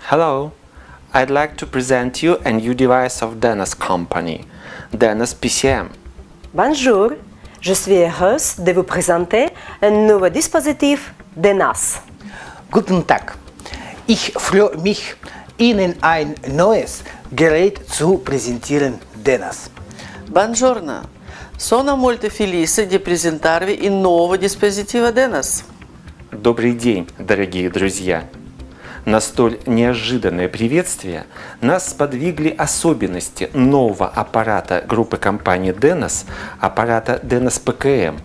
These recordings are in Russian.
Hello, I'd like to present you a new device of Denas company, Denas PCM. Bonjour, je suis heureuse de vous présenter un nouveau dispositif Denas. Guten Tag, ich freue mich, Ihnen ein neues Gerät zu präsentieren, Denas. Buongiorno, sono molto felice di presentarvi il nuovo dispositivo Denas. Добрый день, дорогие друзья! На столь неожиданное приветствие нас сподвигли особенности нового аппарата группы компании Denas, аппарата Denas PCM,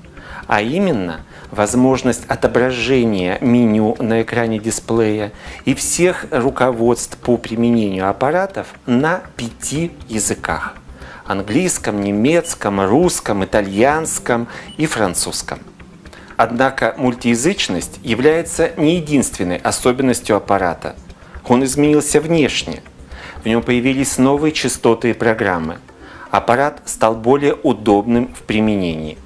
а именно возможность отображения меню на экране дисплея и всех руководств по применению аппаратов на 5 языках – английском, немецком, русском, итальянском и французском. Однако мультиязычность является не единственной особенностью аппарата. Он изменился внешне. В нем появились новые частоты и программы. Аппарат стал более удобным в применении.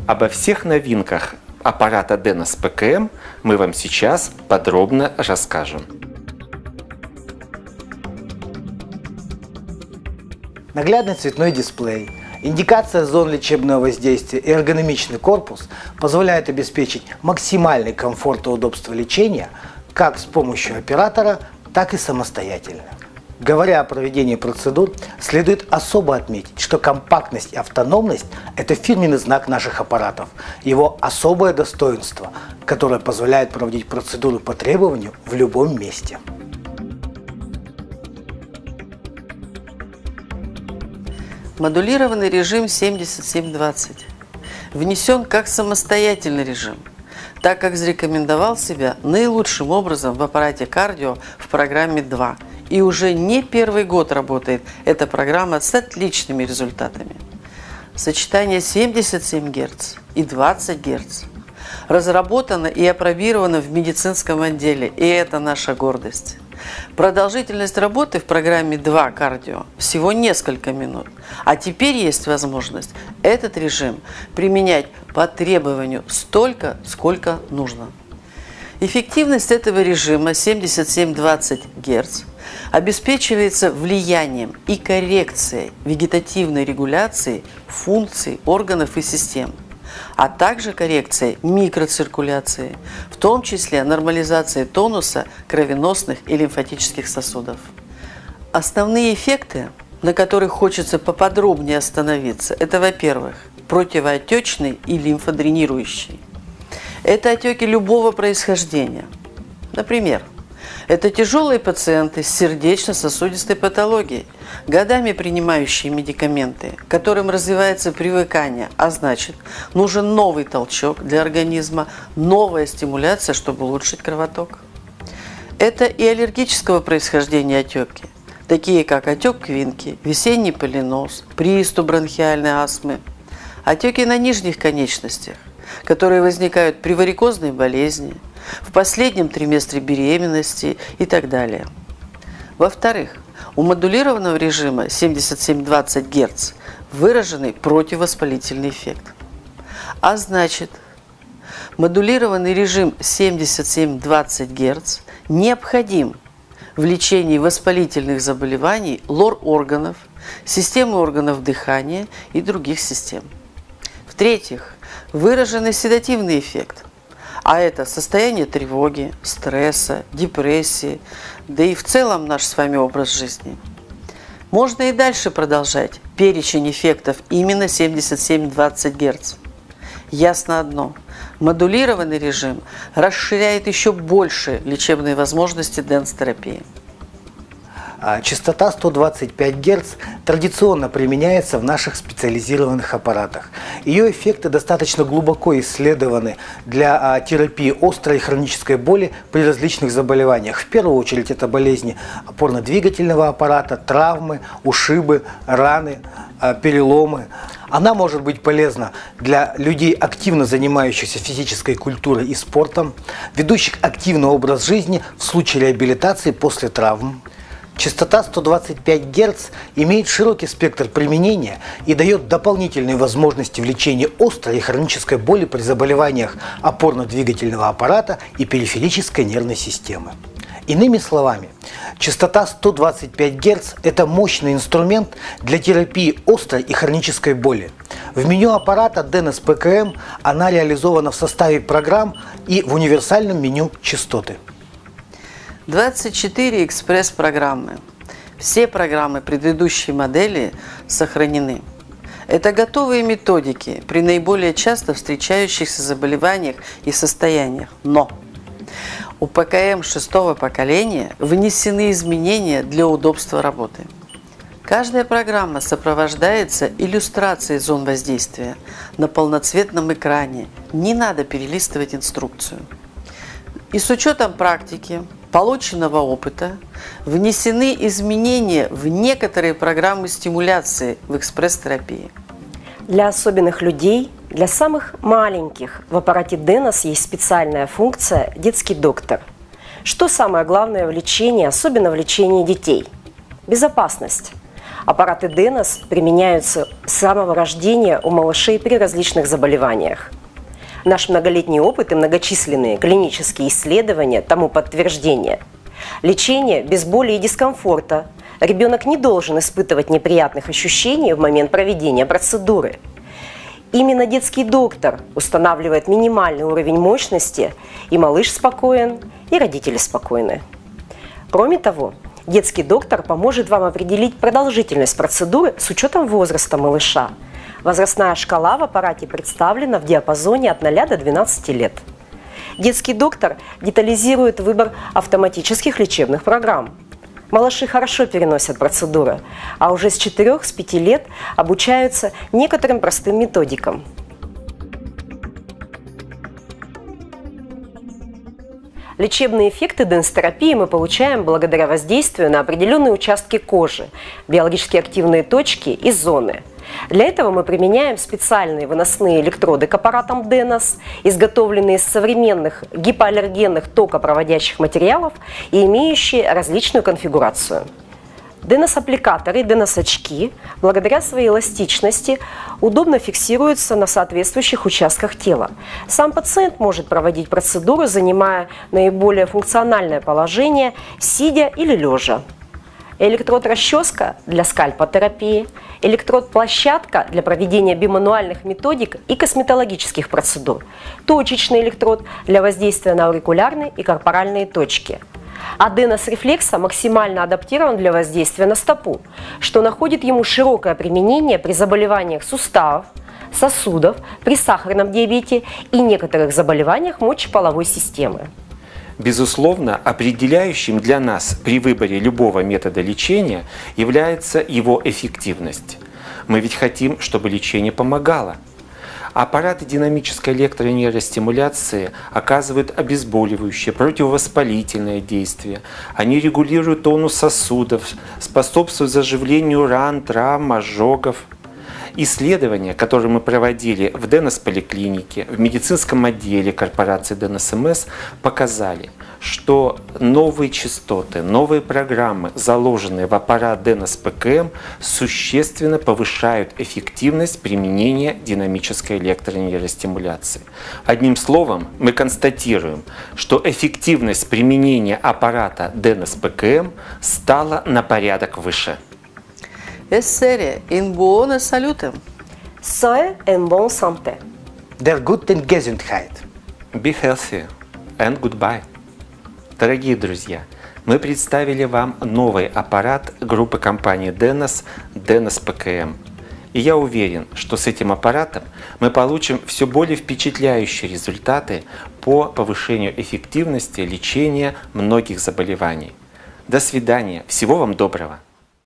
Обо всех новинках аппарата Denas PCM мы вам сейчас подробно расскажем. Наглядный цветной дисплей, индикация зон лечебного воздействия и эргономичный корпус позволяют обеспечить максимальный комфорт и удобство лечения как с помощью оператора, так и самостоятельно. Говоря о проведении процедур, следует особо отметить, что компактность и автономность – это фирменный знак наших аппаратов, его особое достоинство, которое позволяет проводить процедуры по требованию в любом месте. Модулированный режим 7720 внесен как самостоятельный режим, так как зарекомендовал себя наилучшим образом в аппарате кардио в программе 2. И уже не первый год работает эта программа с отличными результатами. Сочетание 77 Гц и 20 Гц разработано и апробировано в медицинском отделе, и это наша гордость. Продолжительность работы в программе 2 кардио всего несколько минут, а теперь есть возможность этот режим применять по требованию столько, сколько нужно. Эффективность этого режима 77-20 Гц обеспечивается влиянием и коррекцией вегетативной регуляции функций органов и систем, а также коррекцией микроциркуляции, в том числе нормализацией тонуса кровеносных и лимфатических сосудов. Основные эффекты, на которых хочется поподробнее остановиться, это, во-первых, противоотечный и лимфодренирующий. Это отеки любого происхождения. Например, это тяжелые пациенты с сердечно-сосудистой патологией, годами принимающие медикаменты, которым развивается привыкание, а значит, нужен новый толчок для организма, новая стимуляция, чтобы улучшить кровоток. Это и аллергического происхождения отеки, такие как отек квинки, весенний полиноз, приступ бронхиальной астмы, отеки на нижних конечностях, которые возникают при варикозной болезни, в последнем триместре беременности и так далее. Во-вторых, у модулированного режима 77-20 Гц выраженный противовоспалительный эффект. А значит, модулированный режим 77-20 Гц необходим в лечении воспалительных заболеваний лор-органов, системы органов дыхания и других систем. В-третьих, выраженный седативный эффект. А это состояние тревоги, стресса, депрессии, да и в целом наш с вами образ жизни. Можно и дальше продолжать перечень эффектов именно 77-20 Гц. Ясно одно – модулированный режим расширяет еще больше лечебные возможности денс-терапии. Частота 125 Гц традиционно применяется в наших специализированных аппаратах. Ее эффекты достаточно глубоко исследованы для терапии острой хронической боли при различных заболеваниях. В первую очередь это болезни опорно-двигательного аппарата, травмы, ушибы, раны, переломы. Она может быть полезна для людей, активно занимающихся физической культурой и спортом, ведущих активный образ жизни в случае реабилитации после травм. Частота 125 Гц имеет широкий спектр применения и дает дополнительные возможности в лечении острой и хронической боли при заболеваниях опорно-двигательного аппарата и периферической нервной системы. Иными словами, частота 125 Гц – это мощный инструмент для терапии острой и хронической боли. В меню аппарата Denos PKM она реализована в составе программ и в универсальном меню частоты. 24 экспресс-программы. Все программы предыдущей модели сохранены. Это готовые методики при наиболее часто встречающихся заболеваниях и состояниях. Но у ПКМ 6-го поколения внесены изменения для удобства работы. Каждая программа сопровождается иллюстрацией зон воздействия на полноцветном экране. Не надо перелистывать инструкцию. И с учетом практики, полученного опыта, внесены изменения в некоторые программы стимуляции в экспресс-терапии. Для особенных людей, для самых маленьких в аппарате Denos есть специальная функция «Детский доктор». Что самое главное в лечении, особенно в лечении детей? Безопасность. Аппараты Denos применяются с самого рождения у малышей при различных заболеваниях. Наш многолетний опыт и многочисленные клинические исследования тому подтверждение. Лечение без боли и дискомфорта. Ребенок не должен испытывать неприятных ощущений в момент проведения процедуры. Именно детский доктор устанавливает минимальный уровень мощности, и малыш спокоен, и родители спокойны. Кроме того, детский доктор поможет вам определить продолжительность процедуры с учетом возраста малыша. Возрастная шкала в аппарате представлена в диапазоне от 0 до 12 лет. Детский доктор детализирует выбор автоматических лечебных программ. Малыши хорошо переносят процедуры, а уже с 4-5 лет обучаются некоторым простым методикам. Лечебные эффекты денстерапии мы получаем благодаря воздействию на определенные участки кожи, биологически активные точки и зоны. Для этого мы применяем специальные выносные электроды к аппаратам Denos, изготовленные из современных гипоаллергенных токопроводящих материалов и имеющие различную конфигурацию. Denos-аппликаторы и Denos-очки, благодаря своей эластичности, удобно фиксируются на соответствующих участках тела. Сам пациент может проводить процедуру, занимая наиболее функциональное положение, сидя или лежа. Электрод-расческа для скальпотерапии, электрод-площадка для проведения бимануальных методик и косметологических процедур, точечный электрод для воздействия на аурикулярные и корпоральные точки. А Denos рефлекса максимально адаптирован для воздействия на стопу, что находит ему широкое применение при заболеваниях суставов, сосудов, при сахарном диабете и некоторых заболеваниях мочеполовой системы. Безусловно, определяющим для нас при выборе любого метода лечения является его эффективность. Мы ведь хотим, чтобы лечение помогало. Аппараты динамической электронейростимуляции оказывают обезболивающее, противовоспалительное действие. Они регулируют тонус сосудов, способствуют заживлению ран, травм, ожогов. Исследования, которые мы проводили в Denos-поликлинике, в медицинском отделе корпорации Denos MS, показали, что новые частоты, новые программы, заложенные в аппарат Denos PKM, существенно повышают эффективность применения динамической электронейростимуляции. Одним словом, мы констатируем, что эффективность применения аппарата Denos PKM стала на порядок выше. Essere in buona salute. Soe en bonne santé. Der guten Gesundheit. Be healthy and goodbye. Дорогие друзья, мы представили вам новый аппарат группы компании Denos PKM. И я уверен, что с этим аппаратом мы получим все более впечатляющие результаты по повышению эффективности лечения многих заболеваний. До свидания, всего вам доброго!